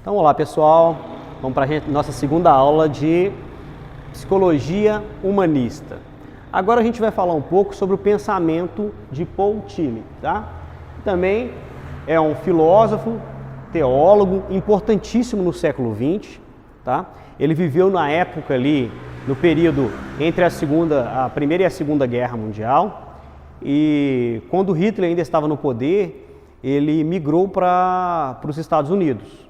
Então, olá pessoal, vamos para a nossa segunda aula de Psicologia Humanista. Agora a gente vai falar um pouco sobre o pensamento de Paul Tillich, tá? Também é um filósofo, teólogo, importantíssimo no século XX, tá? Ele viveu na época ali, no período entre a Primeira e a Segunda Guerra Mundial, e quando Hitler ainda estava no poder, ele migrou para os Estados Unidos.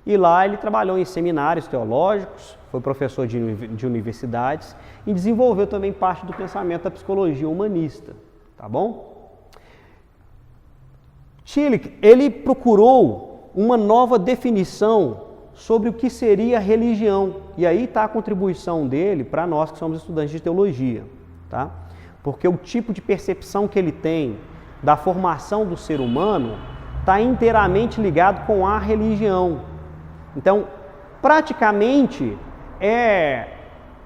E lá ele trabalhou em seminários teológicos, foi professor de universidades e desenvolveu também parte do pensamento da psicologia humanista, tá bom? Tillich, ele procurou uma nova definição sobre o que seria religião. E aí está a contribuição dele para nós que somos estudantes de teologia, tá? Porque o tipo de percepção que ele tem da formação do ser humano está inteiramente ligado com a religião. Então, praticamente é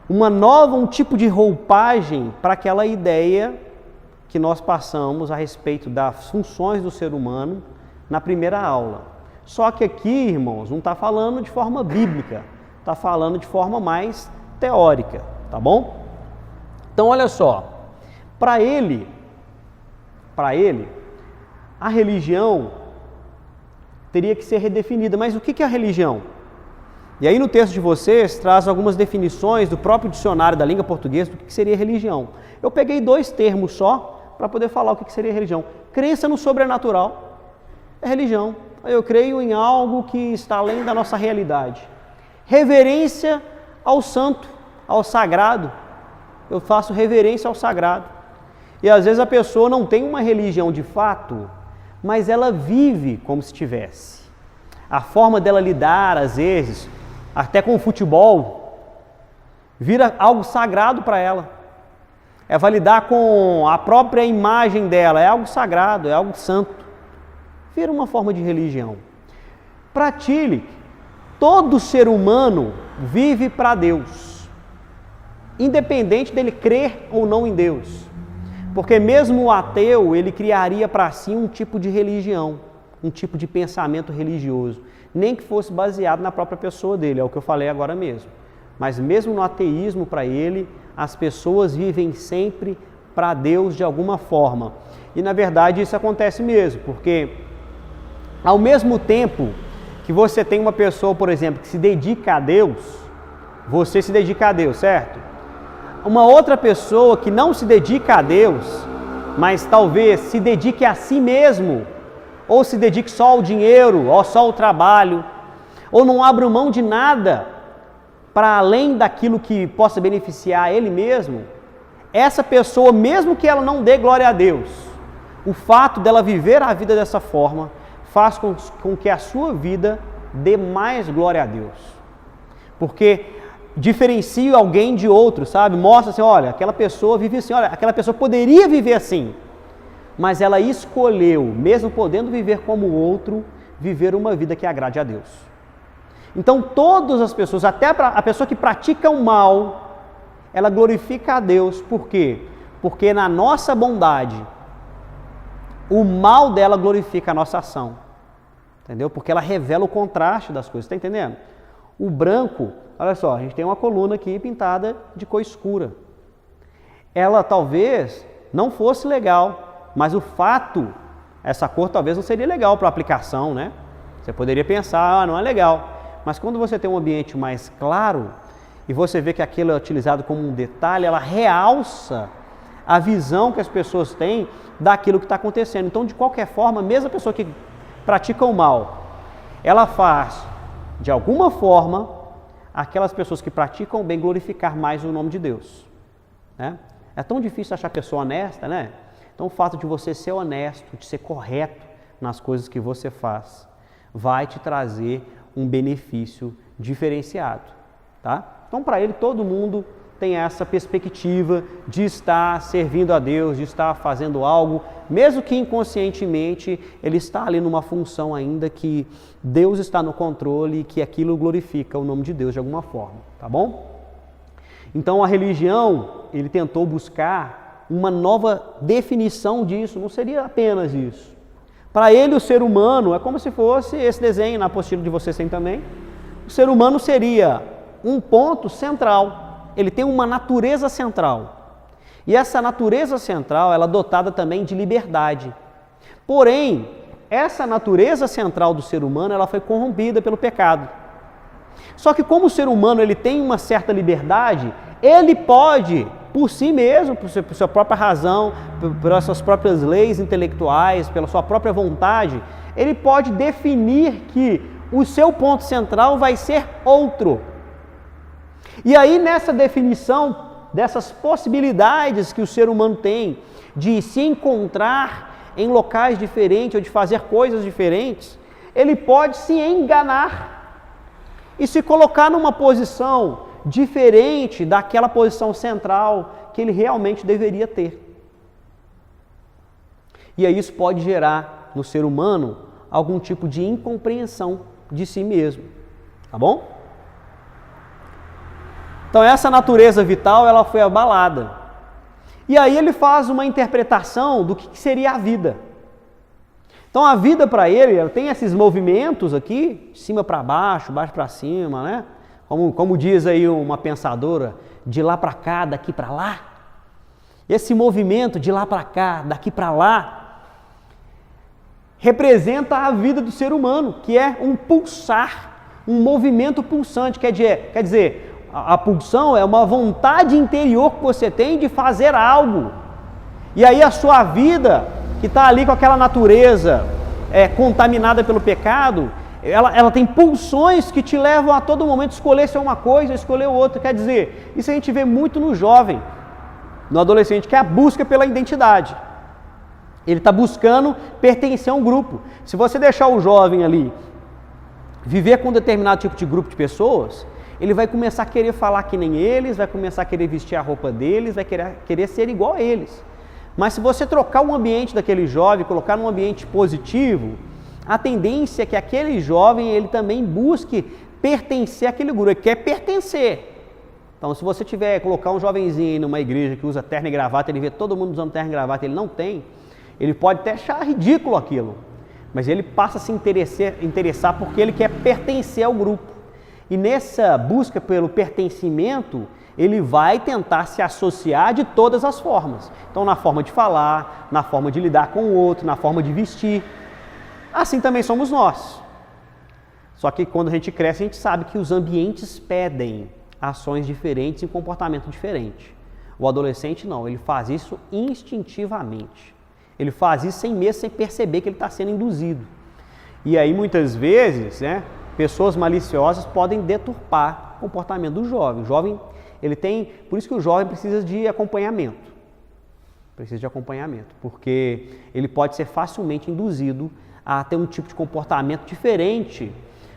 um tipo de roupagem para aquela ideia que nós passamos a respeito das funções do ser humano na primeira aula. Só que aqui, irmãos, não está falando de forma bíblica, está falando de forma mais teórica, tá bom? Então, olha só, para ele, a religião teria que ser redefinida. Mas o que é a religião? E aí no texto de vocês traz algumas definições do próprio dicionário da língua portuguesa do que seria religião. Eu peguei 2 termos só para poder falar o que seria religião. Crença no sobrenatural é religião. Eu creio em algo que está além da nossa realidade. Reverência ao santo, ao sagrado. Eu faço reverência ao sagrado. E às vezes a pessoa não tem uma religião de fato, mas ela vive como se tivesse. A forma dela lidar, às vezes, até com o futebol, vira algo sagrado para ela. É validar com a própria imagem dela, é algo sagrado, é algo santo. Vira uma forma de religião. Para Tillich, todo ser humano vive para Deus, independente dele crer ou não em Deus. Porque mesmo o ateu, ele criaria para si um tipo de religião, um tipo de pensamento religioso, nem que fosse baseado na própria pessoa dele, é o que eu falei agora mesmo. Mas mesmo no ateísmo, para ele, as pessoas vivem sempre para Deus de alguma forma. E na verdade isso acontece mesmo, porque ao mesmo tempo que você tem uma pessoa, por exemplo, que se dedica a Deus, você se dedica a Deus, certo? Uma outra pessoa que não se dedica a Deus, mas talvez se dedique a si mesmo, ou se dedique só ao dinheiro, ou só ao trabalho, ou não abra mão de nada para além daquilo que possa beneficiar ele mesmo, essa pessoa, mesmo que ela não dê glória a Deus, o fato dela viver a vida dessa forma faz com que a sua vida dê mais glória a Deus. Porque diferencia alguém de outro, sabe? Mostra assim, olha, aquela pessoa vive assim, olha, aquela pessoa poderia viver assim, mas ela escolheu, mesmo podendo viver como o outro, viver uma vida que agrade a Deus. Então todas as pessoas, até a pessoa que pratica o mal, ela glorifica a Deus. Por quê? Porque na nossa bondade, o mal dela glorifica a nossa ação. Entendeu? Porque ela revela o contraste das coisas, está entendendo? O branco, olha só, a gente tem uma coluna aqui pintada de cor escura. Ela talvez não fosse legal, mas o fato, essa cor talvez não seria legal para a aplicação, né? Você poderia pensar, não é legal. Mas quando você tem um ambiente mais claro e você vê que aquilo é utilizado como um detalhe, ela realça a visão que as pessoas têm daquilo que está acontecendo. Então, de qualquer forma, mesmo a pessoa que pratica o mal, ela faz, de alguma forma, aquelas pessoas que praticam o bem glorificar mais o nome de Deus, né? É tão difícil achar pessoa honesta, né? Então o fato de você ser honesto, de ser correto nas coisas que você faz, vai te trazer um benefício diferenciado, tá? Então para ele todo mundo tem essa perspectiva de estar servindo a Deus, de estar fazendo algo, mesmo que inconscientemente ele está ali numa função ainda que Deus está no controle e que aquilo glorifica o nome de Deus de alguma forma, tá bom? Então a religião, ele tentou buscar uma nova definição disso, não seria apenas isso. Para ele, o ser humano é como se fosse esse desenho, na apostila de vocês tem também. O ser humano seria um ponto central. Ele tem uma natureza central. E essa natureza central, ela é dotada também de liberdade. Porém, essa natureza central do ser humano, ela foi corrompida pelo pecado. Só que como o ser humano ele tem uma certa liberdade, ele pode, por si mesmo, por sua própria razão, pelas suas próprias leis intelectuais, pela sua própria vontade, ele pode definir que o seu ponto central vai ser outro. E aí nessa definição dessas possibilidades que o ser humano tem de se encontrar em locais diferentes ou de fazer coisas diferentes, ele pode se enganar e se colocar numa posição diferente daquela posição central que ele realmente deveria ter. E aí isso pode gerar no ser humano algum tipo de incompreensão de si mesmo, tá bom? Então essa natureza vital, ela foi abalada. E aí ele faz uma interpretação do que seria a vida. Então a vida para ele, ela tem esses movimentos aqui, de cima para baixo, baixo para cima, né? Como diz aí uma pensadora, de lá para cá, daqui para lá. Esse movimento de lá para cá, daqui para lá, representa a vida do ser humano, que é um pulsar, um movimento pulsante. Quer dizer, a pulsão é uma vontade interior que você tem de fazer algo. E aí a sua vida, que está ali com aquela natureza contaminada pelo pecado, ela tem pulsões que te levam a todo momento a escolher se é uma coisa, escolher outra. Quer dizer, isso a gente vê muito no jovem, no adolescente, que é a busca pela identidade. Ele está buscando pertencer a um grupo. Se você deixar o jovem ali viver com um determinado tipo de grupo de pessoas, ele vai começar a querer falar que nem eles, vai começar a querer vestir a roupa deles, vai querer ser igual a eles. Mas se você trocar o ambiente daquele jovem, colocar num ambiente positivo, a tendência é que aquele jovem ele também busque pertencer àquele grupo, ele quer pertencer. Então, se você colocar um jovenzinho numa igreja que usa terno e gravata, ele vê todo mundo usando terno e gravata, ele não tem, ele pode até achar ridículo aquilo, mas ele passa a se interessar porque ele quer pertencer ao grupo. E nessa busca pelo pertencimento, ele vai tentar se associar de todas as formas. Então, na forma de falar, na forma de lidar com o outro, na forma de vestir. Assim também somos nós. Só que quando a gente cresce, a gente sabe que os ambientes pedem ações diferentes e comportamento diferente. O adolescente não, ele faz isso instintivamente. Ele faz isso sem perceber que ele está sendo induzido. E aí, muitas vezes, pessoas maliciosas podem deturpar o comportamento do jovem. O jovem, por isso que o jovem precisa de acompanhamento. Precisa de acompanhamento, porque ele pode ser facilmente induzido a ter um tipo de comportamento diferente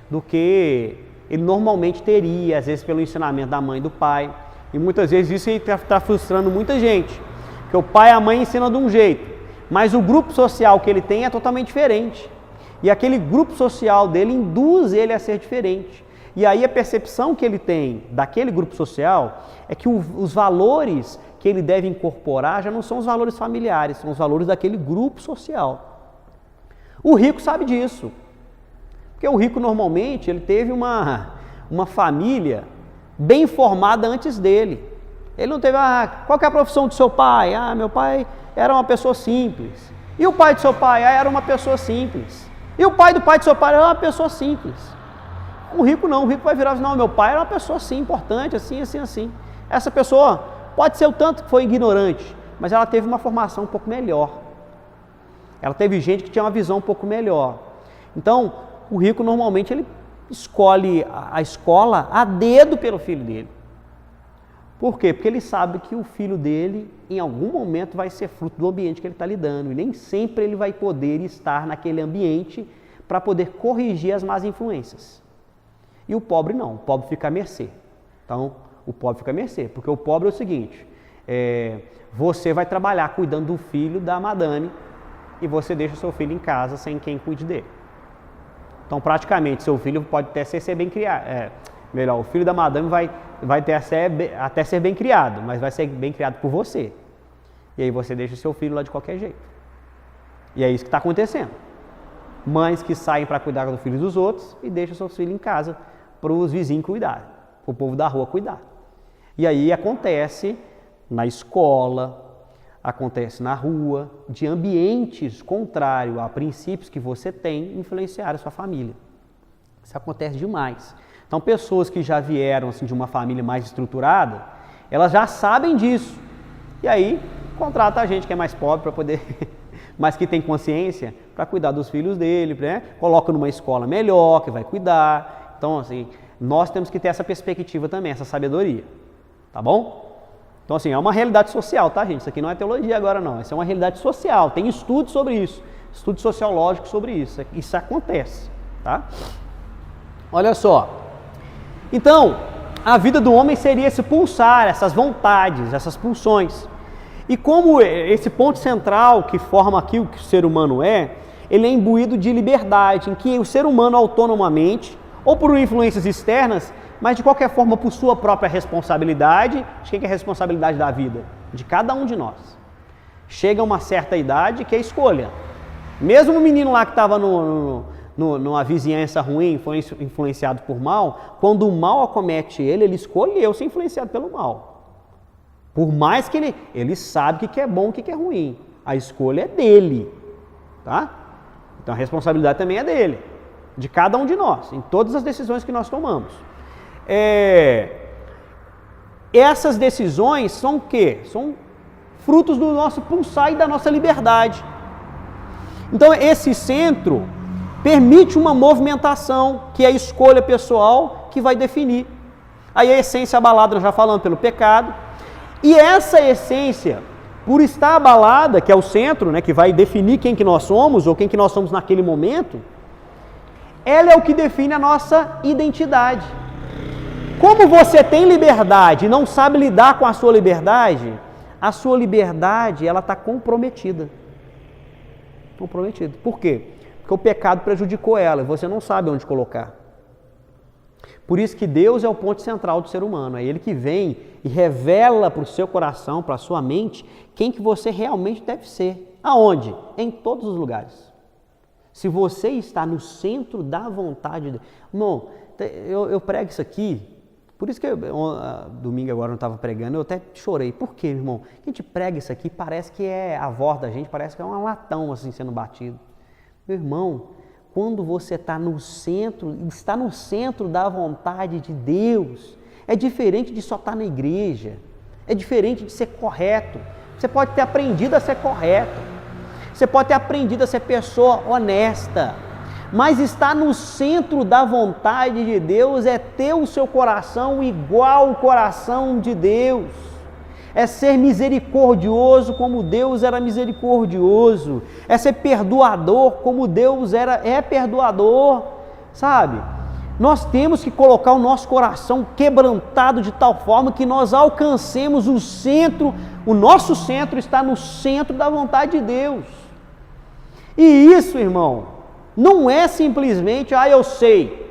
do que ele normalmente teria, às vezes pelo ensinamento da mãe e do pai. E muitas vezes isso está frustrando muita gente, porque o pai e a mãe ensinam de um jeito, mas o grupo social que ele tem é totalmente diferente. E aquele grupo social dele induz ele a ser diferente. E aí a percepção que ele tem daquele grupo social é que os valores que ele deve incorporar já não são os valores familiares, são os valores daquele grupo social. O rico sabe disso, porque o rico normalmente ele teve uma família bem formada antes dele. Ele não teve, qual que é a profissão do seu pai? Meu pai era uma pessoa simples. E o pai do seu pai? Era uma pessoa simples. E o pai do seu pai era uma pessoa simples. O rico não, o rico vai virar e dizer, não, meu pai era uma pessoa assim, importante, assim, assim, assim. Essa pessoa pode ser o tanto que foi ignorante, mas ela teve uma formação um pouco melhor. Ela teve gente que tinha uma visão um pouco melhor. Então, o rico normalmente ele escolhe a escola a dedo pelo filho dele. Por quê? Porque ele sabe que o filho dele, em algum momento, vai ser fruto do ambiente que ele está lidando. E nem sempre ele vai poder estar naquele ambiente para poder corrigir as más influências. E o pobre não, o pobre fica à mercê. Então, o pobre fica à mercê, porque o pobre é o seguinte, você vai trabalhar cuidando do filho da madame e você deixa o seu filho em casa sem quem cuide dele. Então, praticamente, seu filho pode até ser bem criado. O filho da madame vai até ser bem criado, mas vai ser bem criado por você. E aí você deixa o seu filho lá de qualquer jeito. E é isso que está acontecendo. mães que saem para cuidar dos filhos dos outros e deixam seus filhos em casa para os vizinhos cuidar, para o povo da rua cuidar. E aí acontece na escola, acontece na rua, de ambientes contrários a princípios que você tem influenciar a sua família. Isso acontece demais. Então, pessoas que já vieram assim, de uma família mais estruturada, elas já sabem disso. E aí, contrata a gente que é mais pobre para poder, mas que tem consciência, para cuidar dos filhos dele, né? Coloca numa escola melhor, que vai cuidar. Então, assim, nós temos que ter essa perspectiva também, essa sabedoria. Tá bom? Então, assim, é uma realidade social, tá, gente? Isso aqui não é teologia agora, não. Isso é uma realidade social. Tem estudos sobre isso. Estudos sociológicos sobre isso. Isso acontece, tá? Olha só. Então, a vida do homem seria esse pulsar, essas vontades, essas pulsões. E como esse ponto central que forma aqui o que o ser humano é, ele é imbuído de liberdade, em que o ser humano autonomamente, ou por influências externas, mas de qualquer forma por sua própria responsabilidade. De quem que é a responsabilidade da vida? De cada um de nós. Chega a uma certa idade que é escolha. Mesmo o menino lá que estava numa vizinhança ruim, foi influenciado por mal, quando o mal acomete ele escolheu ser influenciado pelo mal. Por mais que ele sabe o que é bom e o que é ruim. A escolha é dele. Tá? Então a responsabilidade também é dele. De cada um de nós, em todas as decisões que nós tomamos. Essas decisões são o quê? São frutos do nosso pulsar e da nossa liberdade. Então esse centro permite uma movimentação, que é a escolha pessoal que vai definir. Aí a essência abalada, nós já falamos, pelo pecado. E essa essência, por estar abalada, que é o centro, né, que vai definir quem que nós somos, ou quem que nós somos naquele momento, ela é o que define a nossa identidade. Como você tem liberdade e não sabe lidar com a sua liberdade ela está comprometida. Comprometida. Por quê? Porque o pecado prejudicou ela e você não sabe onde colocar. Por isso que Deus é o ponto central do ser humano. É Ele que vem e revela para o seu coração, para a sua mente, quem que você realmente deve ser. Aonde? Em todos os lugares. Se você está no centro da vontade de Deus. Irmão, eu prego isso aqui. Por isso que domingo agora eu não estava pregando, eu até chorei. Por quê, irmão? A gente prega isso aqui, parece que é a voz da gente, parece que é um latão assim sendo batido. Meu irmão, quando você está no centro da vontade de Deus, é diferente de só estar na igreja, é diferente de ser correto. Você pode ter aprendido a ser correto, você pode ter aprendido a ser pessoa honesta, mas estar no centro da vontade de Deus é ter o seu coração igual ao coração de Deus. É ser misericordioso como Deus era misericordioso. É ser perdoador como Deus é perdoador. Sabe? Nós temos que colocar o nosso coração quebrantado de tal forma que nós alcancemos o centro. O nosso centro está no centro da vontade de Deus. E isso, irmão, não é simplesmente, eu sei.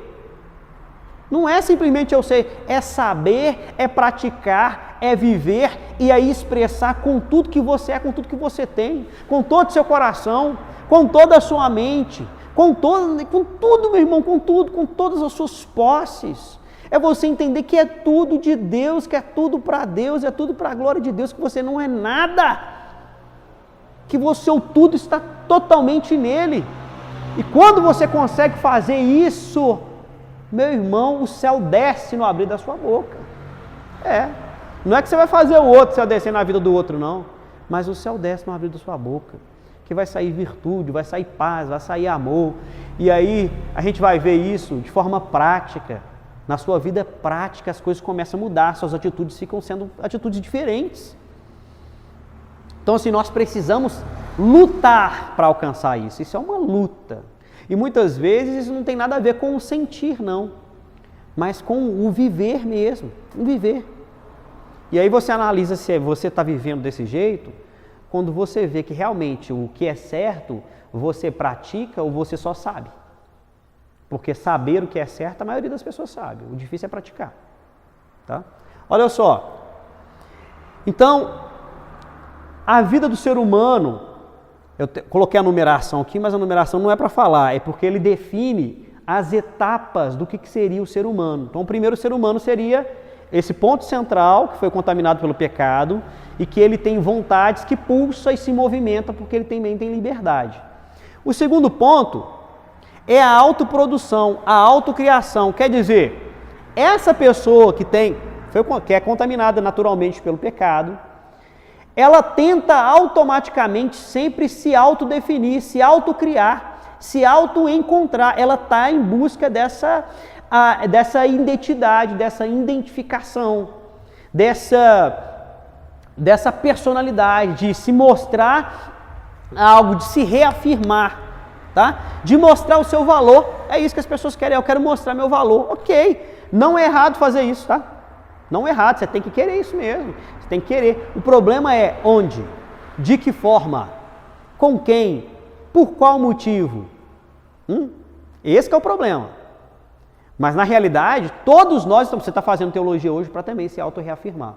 Não é simplesmente eu sei. É saber, é praticar, é viver e aí expressar com tudo que você é, com tudo que você tem, com todo o seu coração, com toda a sua mente, com tudo, meu irmão, com tudo, com todas as suas posses. É você entender que é tudo de Deus, que é tudo para Deus, é tudo para a glória de Deus, que você não é nada, que o tudo está totalmente nele. E quando você consegue fazer isso, meu irmão, o céu desce no abrir da sua boca. Não é que você vai fazer o outro, você vai descer na vida do outro, não. Mas o céu desce no abrir da sua boca. Que vai sair virtude, vai sair paz, vai sair amor. E aí a gente vai ver isso de forma prática. Na sua vida prática as coisas começam a mudar, suas atitudes ficam sendo atitudes diferentes. Então assim, nós precisamos lutar para alcançar isso. Isso é uma luta. E muitas vezes isso não tem nada a ver com o sentir, não. Mas com o viver mesmo. O viver. E aí você analisa se você está vivendo desse jeito, quando você vê que realmente o que é certo, você pratica ou você só sabe. Porque saber o que é certo, a maioria das pessoas sabe. O difícil é praticar. Tá? Olha só. Então, a vida do ser humano, Coloquei a numeração aqui, mas a numeração não é para falar, é porque ele define as etapas do que seria o ser humano. Então, o primeiro ser humano seria esse ponto central, que foi contaminado pelo pecado, e que ele tem vontades que pulsa e se movimenta, porque ele também tem liberdade. O segundo ponto é a autoprodução, a autocriação. Quer dizer, essa pessoa que é contaminada naturalmente pelo pecado, ela tenta automaticamente sempre se autodefinir, se autocriar, se autoencontrar. Ela está em busca dessa identidade, dessa identificação, dessa personalidade, de se mostrar algo, de se reafirmar, tá? De mostrar o seu valor. É isso que as pessoas querem. Eu quero mostrar meu valor. Ok, não é errado fazer isso, tá? Não é errado, você tem que querer isso mesmo. Você tem que querer. O problema é onde, de que forma, com quem, por qual motivo. Esse que é o problema. Mas na realidade, todos nós, você está fazendo teologia hoje para também se auto-reafirmar.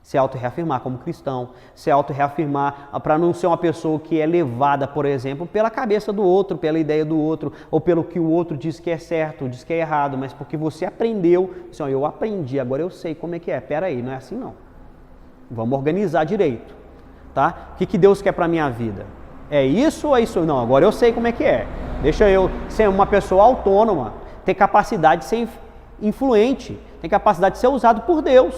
Se auto-reafirmar como cristão, se auto-reafirmar para não ser uma pessoa que é levada, por exemplo, pela cabeça do outro, pela ideia do outro, ou pelo que o outro diz que é certo, diz que é errado, mas porque você aprendeu, assim, eu aprendi, agora eu sei como é que é. Pera aí, não é assim não. Vamos organizar direito, tá? O que Deus quer para a minha vida? É isso ou é isso? Não, agora eu sei como é que é. Deixa eu ser uma pessoa autônoma, ter capacidade de ser influente, ter capacidade de ser usado por Deus.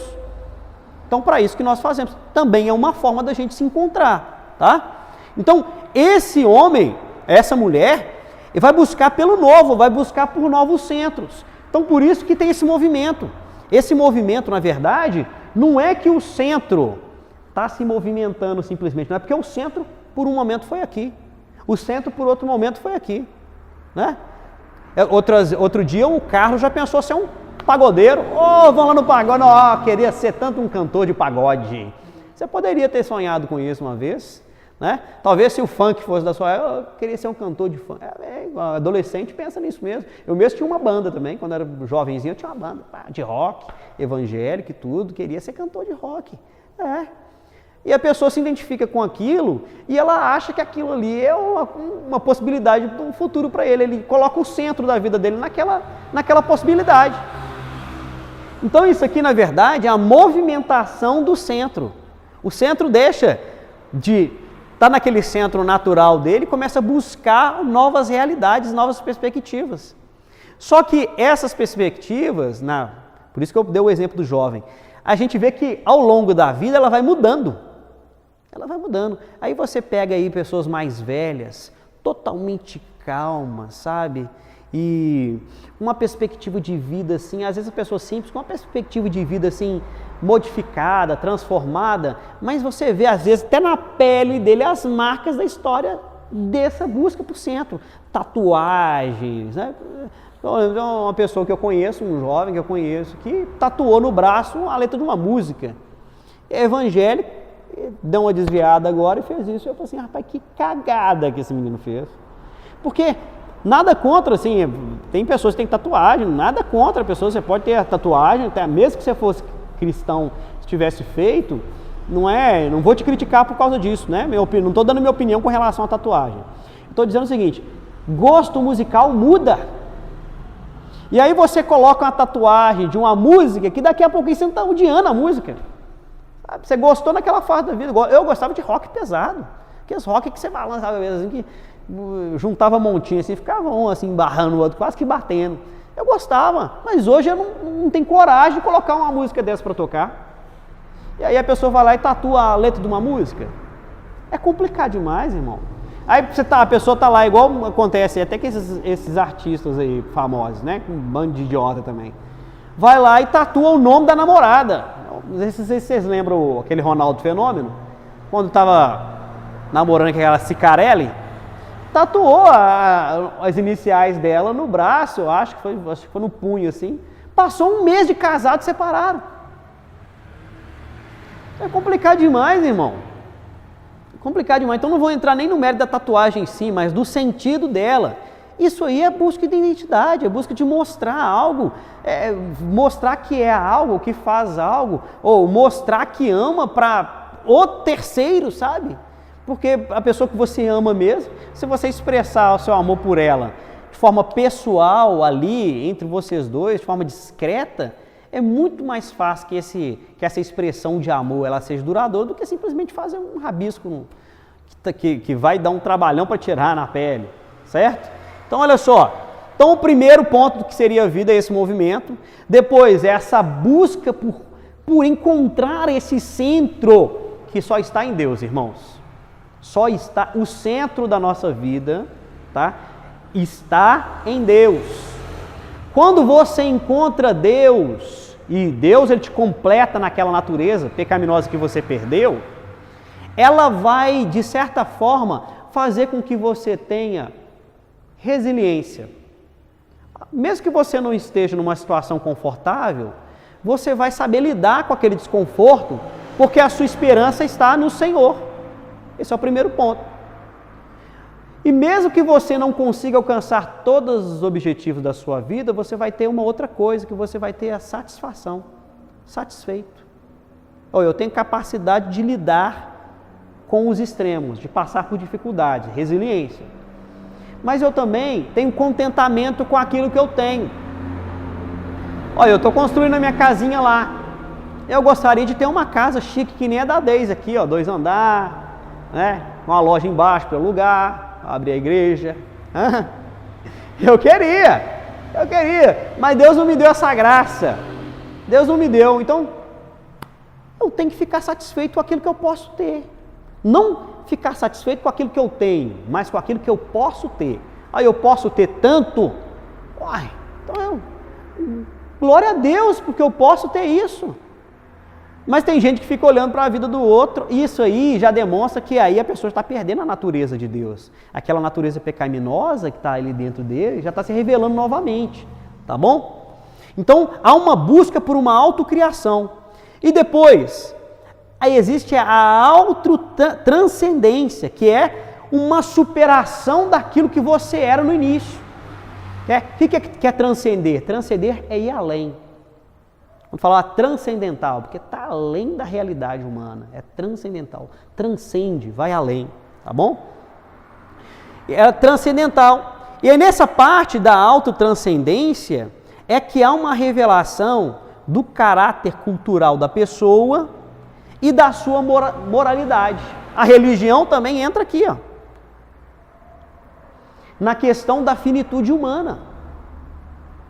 Então, para isso que nós fazemos. Também é uma forma da gente se encontrar, tá? Então, esse homem, essa mulher, vai buscar pelo novo, vai buscar por novos centros. Então, por isso que tem esse movimento. Esse movimento, na verdade, não é que o centro está se movimentando simplesmente, não é porque o centro, por um momento, foi aqui. O centro, por outro momento, foi aqui, né? Outro dia, o Carlos já pensou ser um pagodeiro. Vamos lá no pagode. Queria ser tanto um cantor de pagode. Você poderia ter sonhado com isso uma vez, né? Talvez se o funk fosse da sua época, eu queria ser um cantor de funk. Adolescente pensa nisso mesmo. Eu mesmo tinha uma banda também, quando eu era jovenzinho eu tinha uma banda de rock, evangélico e tudo, queria ser cantor de rock. E a pessoa se identifica com aquilo e ela acha que aquilo ali é uma possibilidade de um futuro para ele. Ele coloca o centro da vida dele naquela possibilidade. Então isso aqui, na verdade, é a movimentação do centro. O centro deixa de estar naquele centro natural dele e começa a buscar novas realidades, novas perspectivas. Só que essas perspectivas, por isso que eu dei o exemplo do jovem, a gente vê que ao longo da vida ela vai mudando. Ela vai mudando. Aí você pega aí pessoas mais velhas, totalmente calmas, sabe? E uma perspectiva de vida assim, às vezes a pessoa simples, com uma perspectiva de vida assim, modificada, transformada, mas você vê às vezes até na pele dele as marcas da história dessa busca por centro. Tatuagens, né? Uma pessoa que eu conheço, um jovem que eu conheço, que tatuou no braço a letra de uma música. É evangélico, deu uma desviada agora e fez isso. Eu falei assim, rapaz, que cagada que esse menino fez. Porque nada contra, assim, tem pessoas que têm tatuagem, nada contra a pessoa, você pode ter a tatuagem, até mesmo que você fosse cristão, se tivesse feito, não vou te criticar por causa disso, né? Não estou dando minha opinião com relação à tatuagem. Estou dizendo o seguinte, gosto musical muda. E aí você coloca uma tatuagem de uma música que daqui a pouquinho você não está odiando a música. Você gostou naquela fase da vida. Eu gostava de rock pesado. Aqueles rock que você balançava mesmo, assim, que juntava montinho assim, ficava um assim, barrando o outro, quase que batendo. Eu gostava, mas hoje eu não tenho coragem de colocar uma música dessa para tocar. E aí a pessoa vai lá e tatua a letra de uma música. É complicado demais, irmão. Aí a pessoa tá lá, igual acontece até que esses artistas aí famosos, né? Com um bando de idiota também. Vai lá e tatua o nome da namorada. Não sei se vocês lembram aquele Ronaldo Fenômeno, quando estava namorando aquela Cicarelli, tatuou as iniciais dela no braço, acho que foi no punho assim. Passou um mês de casado e separaram. É complicado demais, irmão. Complicado demais. Então não vou entrar nem no mérito da tatuagem em si, mas do sentido dela. Isso aí é busca de identidade, é busca de mostrar algo, mostrar que é algo, que faz algo, ou mostrar que ama para o terceiro, sabe? Porque a pessoa que você ama mesmo, se você expressar o seu amor por ela de forma pessoal ali, entre vocês dois, de forma discreta, é muito mais fácil que essa expressão de amor ela seja duradoura do que simplesmente fazer um rabisco que vai dar um trabalhão para tirar na pele, certo? Então, olha só. Então, o primeiro ponto do que seria a vida é esse movimento. Depois, é essa busca por encontrar esse centro que só está em Deus, irmãos. Só está, o centro da nossa vida, tá? Está em Deus. Quando você encontra Deus, e Deus ele te completa naquela natureza pecaminosa que você perdeu, ela vai, de certa forma, fazer com que você tenha resiliência. Mesmo que você não esteja numa situação confortável, você vai saber lidar com aquele desconforto, porque a sua esperança está no Senhor. Esse é o primeiro ponto. E mesmo que você não consiga alcançar todos os objetivos da sua vida, você vai ter uma outra coisa, que você vai ter a satisfação, satisfeito. Eu tenho capacidade de lidar com os extremos, de passar por dificuldades, resiliência. Mas eu também tenho contentamento com aquilo que eu tenho. Eu estou construindo a minha casinha lá. Eu gostaria de ter uma casa chique que nem a da Deise aqui, 2 andares, né? Uma loja embaixo para alugar, abrir a igreja. Eu queria, mas Deus não me deu essa graça. Deus não me deu, então eu tenho que ficar satisfeito com aquilo que eu posso ter. Não ficar satisfeito com aquilo que eu tenho, mas com aquilo que eu posso ter. Eu posso ter tanto, então glória a Deus, porque eu posso ter isso. Mas tem gente que fica olhando para a vida do outro, e isso aí já demonstra que aí a pessoa está perdendo a natureza de Deus. Aquela natureza pecaminosa que está ali dentro dele, já está se revelando novamente, tá bom? Então, há uma busca por uma autocriação. E depois, aí existe a autotranscendência, que é uma superação daquilo que você era no início. O que é transcender? Transcender é ir além. Vamos falar transcendental, porque está além da realidade humana. É transcendental. Transcende, vai além. Tá bom? É transcendental. E aí nessa parte da autotranscendência é que há uma revelação do caráter cultural da pessoa e da sua moralidade. A religião também entra aqui, na questão da finitude humana.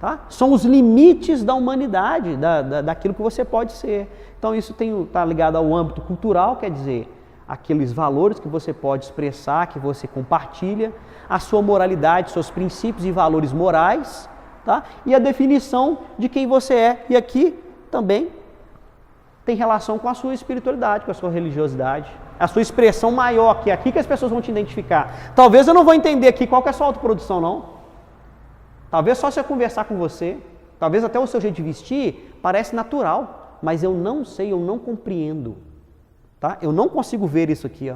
Tá? São os limites da humanidade, daquilo que você pode ser. Então isso está ligado ao âmbito cultural, quer dizer, aqueles valores que você pode expressar, que você compartilha, a sua moralidade, seus princípios e valores morais, tá? E a definição de quem você é. E aqui também tem relação com a sua espiritualidade, com a sua religiosidade, a sua expressão maior, que é aqui que as pessoas vão te identificar. Talvez eu não vou entender aqui qual que é a sua autoprodução, não. Talvez só se eu conversar com você, talvez até o seu jeito de vestir parece natural, mas eu não sei, eu não compreendo, tá? Eu não consigo ver isso aqui,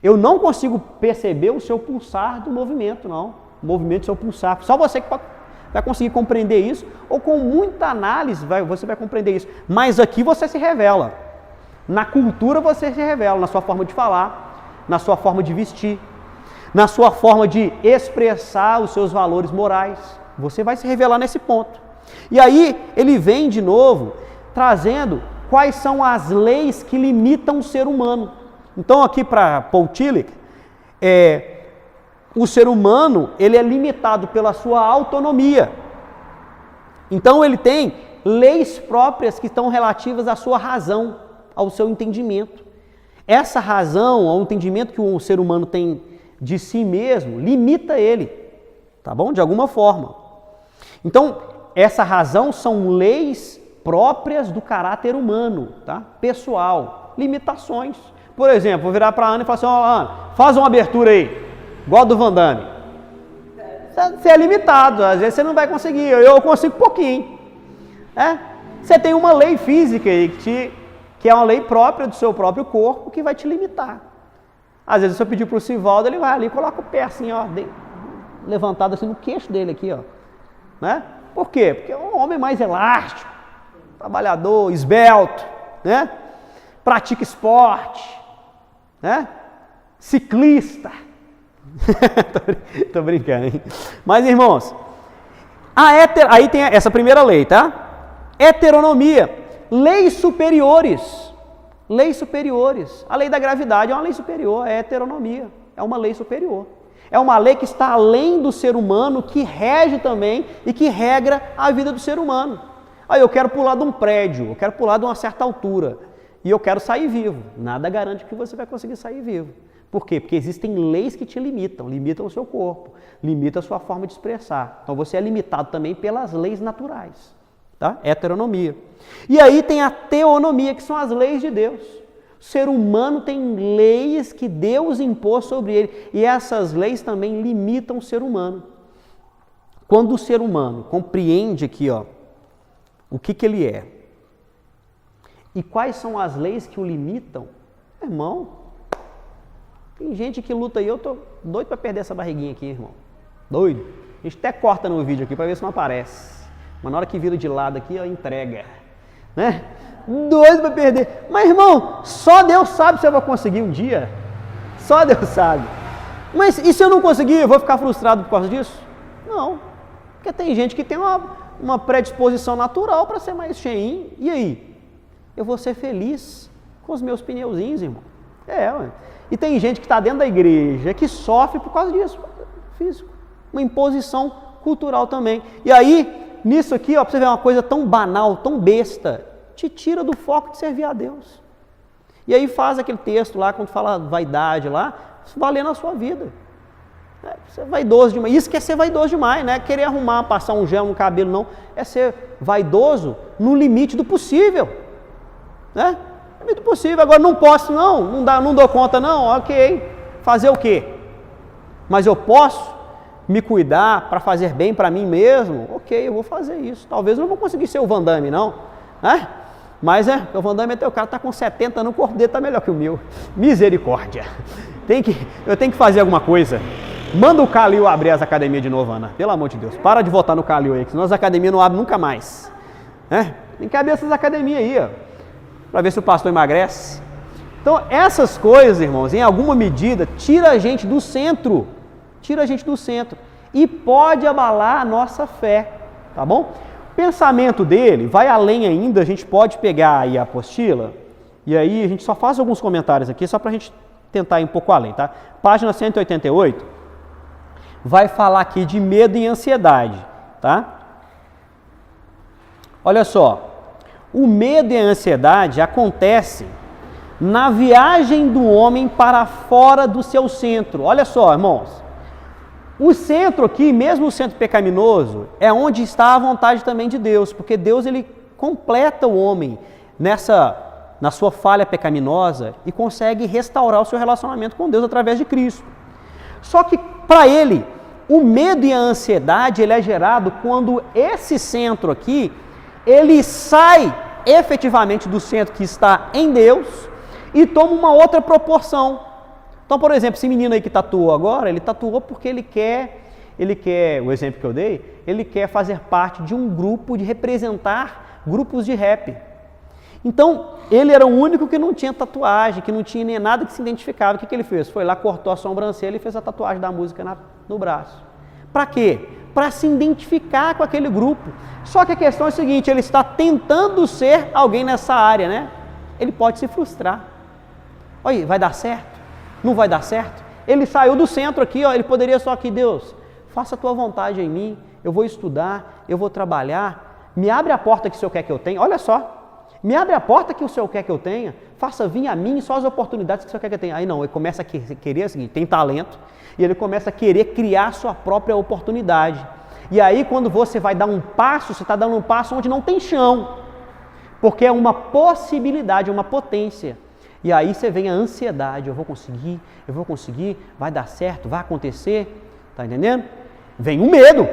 Eu não consigo perceber o seu pulsar do movimento, não. O movimento do seu pulsar. Só você que vai conseguir compreender isso, ou com muita análise você vai compreender isso. Mas aqui você se revela. Na cultura você se revela, na sua forma de falar, na sua forma de vestir, na sua forma de expressar os seus valores morais. Você vai se revelar nesse ponto. E aí ele vem de novo trazendo quais são as leis que limitam o ser humano. Então aqui para Paul Tillich, o ser humano ele é limitado pela sua autonomia. Então ele tem leis próprias que estão relativas à sua razão, ao seu entendimento. Essa razão, ao entendimento que o ser humano tem de si mesmo, limita ele, tá bom? De alguma forma. Então, essa razão são leis próprias do caráter humano, tá? Pessoal, limitações. Por exemplo, vou virar para a Ana e falar assim, Ana, faz uma abertura aí, igual a do Van Damme. Você é limitado, às vezes você não vai conseguir, eu consigo pouquinho. Você tem uma lei física aí que é uma lei própria do seu próprio corpo que vai te limitar. Às vezes, se eu pedir para o Sivaldo, ele vai ali e coloca o pé assim, levantado assim no queixo dele aqui, né? Por quê? Porque é um homem mais elástico, trabalhador, esbelto, né? Pratica esporte, né? ciclista. Tô brincando, hein? Mas, irmãos, aí tem essa primeira lei, tá? Heteronomia, leis superiores. Leis superiores. A lei da gravidade é uma lei superior, é heteronomia, é uma lei superior. É uma lei que está além do ser humano, que rege também e que regra a vida do ser humano. Aí eu quero pular de um prédio, eu quero pular de uma certa altura e eu quero sair vivo. Nada garante que você vai conseguir sair vivo. Por quê? Porque existem leis que te limitam, limitam o seu corpo, limitam a sua forma de expressar. Então você é limitado também pelas leis naturais, tá? Heteronomia. E aí tem a teonomia, que são as leis de Deus. O ser humano tem leis que Deus impôs sobre ele e essas leis também limitam o ser humano. Quando o ser humano compreende aqui, ó, o que ele é e quais são as leis que o limitam, irmão, tem gente que luta aí, eu tô doido para perder essa barriguinha aqui, irmão. Doido. A gente até corta no vídeo aqui para ver se não aparece. Mas na hora que vira de lado aqui, ó, entrega. Né? Doido para perder. Mas, irmão, só Deus sabe se eu vou conseguir um dia. Só Deus sabe. Mas e se eu não conseguir, eu vou ficar frustrado por causa disso? Não. Porque tem gente que tem uma predisposição natural para ser mais cheinho. E aí? Eu vou ser feliz com os meus pneuzinhos, irmão. Ué. E tem gente que está dentro da igreja que sofre por causa disso. Físico. Uma imposição cultural também. E aí, nisso aqui, ó, para você ver uma coisa tão banal, tão besta, te tira do foco de servir a Deus. E aí faz aquele texto lá, quando fala vaidade lá, valer na sua vida. Você é vaidoso demais. Isso que é ser vaidoso demais, não é querer arrumar, passar um gel no cabelo, não. É ser vaidoso no limite do possível. Né? No limite do possível. Agora não posso, não dou conta, não. Ok. Fazer o quê? Mas eu posso me cuidar para fazer bem para mim mesmo? Ok, eu vou fazer isso. Talvez eu não vou conseguir ser o Van Damme, não. Né? Mas o Van Damme, o cara está com 70 anos, o corpo dele está melhor que o meu. Misericórdia. Eu tenho que fazer alguma coisa. Manda o Calil abrir as academias de novo, Ana. Pelo amor de Deus. Para de votar no Calil aí, que senão as academias não abrem nunca mais. Tem que abrir essas academias aí, ó, para ver se o pastor emagrece. Então, essas coisas, irmãos, em alguma medida, tira a gente do centro. Tira a gente do centro. E pode abalar a nossa fé. Tá bom? O pensamento dele vai além ainda. A gente pode pegar aí a apostila. E aí a gente só faz alguns comentários aqui, só para a gente tentar ir um pouco além, tá? Página 188. Vai falar aqui de medo e ansiedade, tá? Olha só, o medo e a ansiedade acontecem na viagem do homem para fora do seu centro. Olha só, irmãos, o centro aqui, mesmo o centro pecaminoso, é onde está a vontade também de Deus, porque Deus ele completa o homem na sua falha pecaminosa e consegue restaurar o seu relacionamento com Deus através de Cristo. Só que para ele, o medo e a ansiedade ele é gerado quando esse centro aqui, ele sai efetivamente do centro que está em Deus e toma uma outra proporção. Então, por exemplo, esse menino aí que tatuou agora, ele tatuou porque ele quer, o exemplo que eu dei, ele quer fazer parte de um grupo, de representar grupos de rap. Então, ele era o único que não tinha tatuagem, que não tinha nem nada que se identificava. O que ele fez? Foi lá, cortou a sobrancelha e fez a tatuagem da música no braço. Para quê? Para se identificar com aquele grupo. Só que a questão é a seguinte, ele está tentando ser alguém nessa área, né? Ele pode se frustrar. Olha, vai dar certo? Não vai dar certo? Ele saiu do centro aqui, ó, ele poderia só aqui, Deus, faça a tua vontade em mim, eu vou estudar, eu vou trabalhar, me abre a porta que o Senhor quer que eu tenha, olha só. Me abre a porta que o Senhor quer que eu tenha, faça vir a mim só as oportunidades que o Senhor quer que eu tenha. Aí não, ele começa a querer o seguinte, tem talento, e ele começa a querer criar a sua própria oportunidade. E aí quando você vai dar um passo, você está dando um passo onde não tem chão, porque é uma possibilidade, uma potência. E aí você vem a ansiedade, eu vou conseguir, vai dar certo, vai acontecer, tá entendendo? Vem o medo,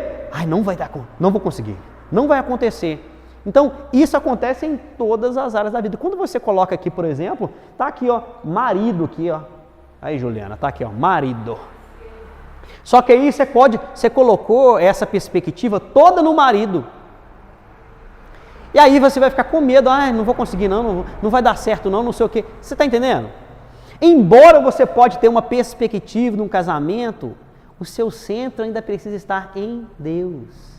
não vai dar, não vou conseguir, não vai acontecer. Então, isso acontece em todas as áreas da vida. Quando você coloca aqui, por exemplo, tá aqui, ó, marido aqui, ó. Aí, Juliana, tá aqui, ó, marido. Só que aí você colocou essa perspectiva toda no marido. E aí você vai ficar com medo, não vou conseguir não vai dar certo não sei o quê. Você está entendendo? Embora você pode ter uma perspectiva num casamento, o seu centro ainda precisa estar em Deus.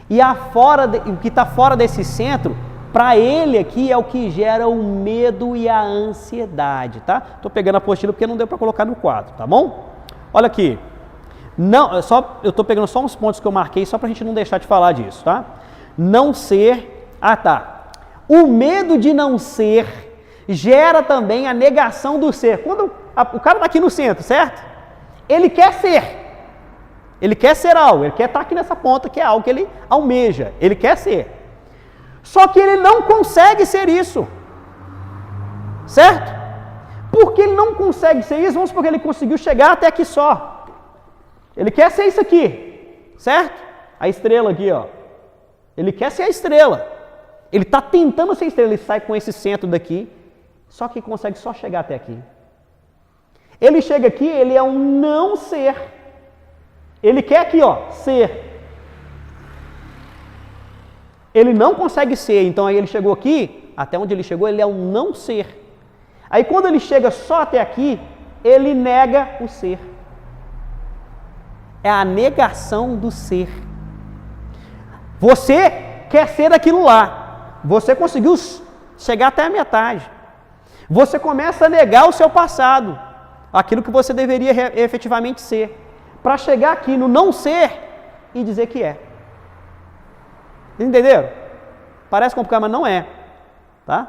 E o que está fora desse centro, para ele aqui é o que gera o medo e a ansiedade, tá? Estou pegando a apostila porque não deu para colocar no quadro, tá bom? Olha aqui. Eu estou pegando só uns pontos que eu marquei só para a gente não deixar de falar disso, tá? Não ser... O medo de não ser gera também a negação do ser. Quando o cara está aqui no centro, certo? Ele quer ser. Ele quer ser algo, ele quer estar aqui nessa ponta, que é algo que ele almeja, ele quer ser. Só que ele não consegue ser isso. Certo? Porque ele não consegue ser isso, vamos supor que ele conseguiu chegar até aqui só. Ele quer ser isso aqui, certo? A estrela aqui, ó. Ele quer ser a estrela. Ele está tentando ser estrela, ele sai com esse centro daqui, só que consegue só chegar até aqui. Ele chega aqui, ele é um não ser. Ele quer aqui, ó, ser. Ele não consegue ser, então aí ele chegou aqui, até onde ele chegou, ele é um não ser. Aí quando ele chega só até aqui, ele nega o ser. É a negação do ser. Você quer ser aquilo lá. Você conseguiu chegar até a metade. Você começa a negar o seu passado, aquilo que você deveria efetivamente ser, para chegar aqui no não ser e dizer que é. Entenderam? Parece complicado, mas não é. Tá?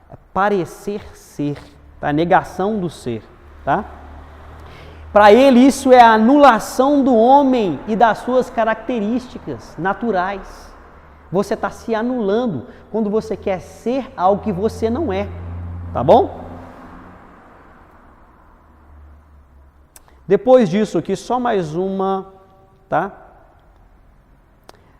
É parecer ser. Tá? A negação do ser. Tá? Para ele, isso é a anulação do homem e das suas características naturais. Você está se anulando quando você quer ser algo que você não é. Tá bom? Depois disso aqui, só mais uma, tá?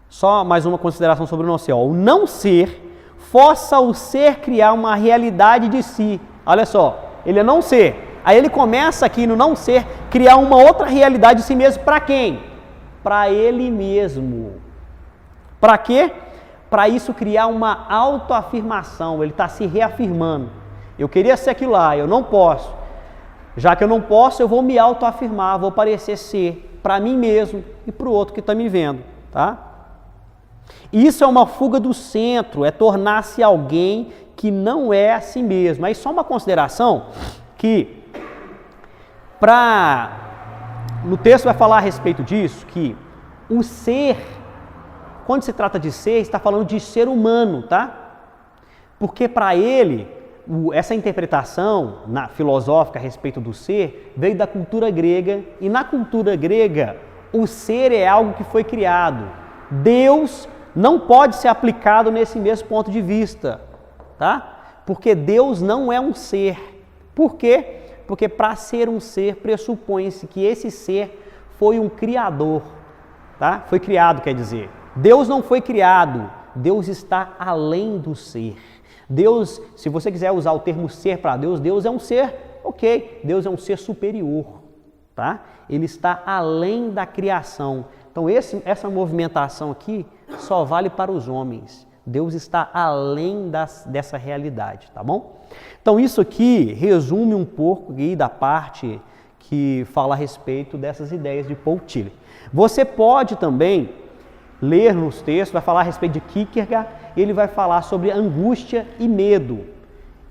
Só mais uma consideração sobre o não ser. Ó. O não ser força o ser criar uma realidade de si. Olha só, ele é não ser. Aí ele começa aqui no não ser, criar uma outra realidade de si mesmo. Para quem? Para ele mesmo. Para quê? Para isso criar uma autoafirmação. Ele está se reafirmando. Eu queria ser aquilo lá, eu não posso. Já que eu não posso, eu vou me autoafirmar, vou parecer ser para mim mesmo e para o outro que está me vendo. Tá? Isso é uma fuga do centro, é tornar-se alguém que não é a si mesmo. Aí só uma consideração que no texto vai falar a respeito disso, que o ser, quando se trata de ser, está falando de ser humano, tá? Porque para ele, essa interpretação filosófica a respeito do ser veio da cultura grega, e na cultura grega o ser é algo que foi criado. Deus não pode ser aplicado nesse mesmo ponto de vista, tá? Porque Deus não é um ser. Por quê? Porque para ser um ser pressupõe-se que esse ser foi um criador, tá? Foi criado, quer dizer. Deus não foi criado, Deus está além do ser. Deus, se você quiser usar o termo ser para Deus, Deus é um ser, ok, Deus é um ser superior, tá? Ele está além da criação. Então essa movimentação aqui só vale para os homens. Deus está além dessa realidade, tá bom? Então isso aqui resume um pouco aí da parte que fala a respeito dessas ideias de Paul Tillich. Você pode também ler nos textos, vai falar a respeito de Kierkegaard, ele vai falar sobre angústia e medo.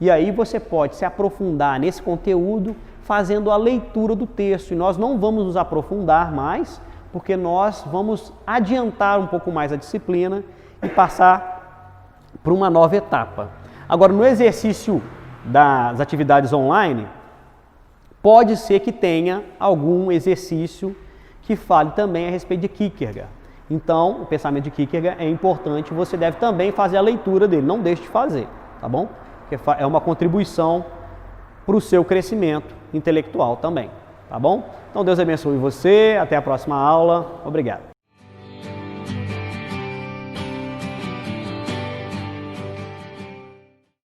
E aí você pode se aprofundar nesse conteúdo fazendo a leitura do texto. E nós não vamos nos aprofundar mais, porque nós vamos adiantar um pouco mais a disciplina e passar para uma nova etapa. Agora, no exercício das atividades online, pode ser que tenha algum exercício que fale também a respeito de Kierkegaard. Então, o pensamento de Kierkegaard é importante, você deve também fazer a leitura dele, não deixe de fazer, tá bom? Porque é uma contribuição para o seu crescimento intelectual também, tá bom? Então, Deus abençoe você, até a próxima aula, obrigado.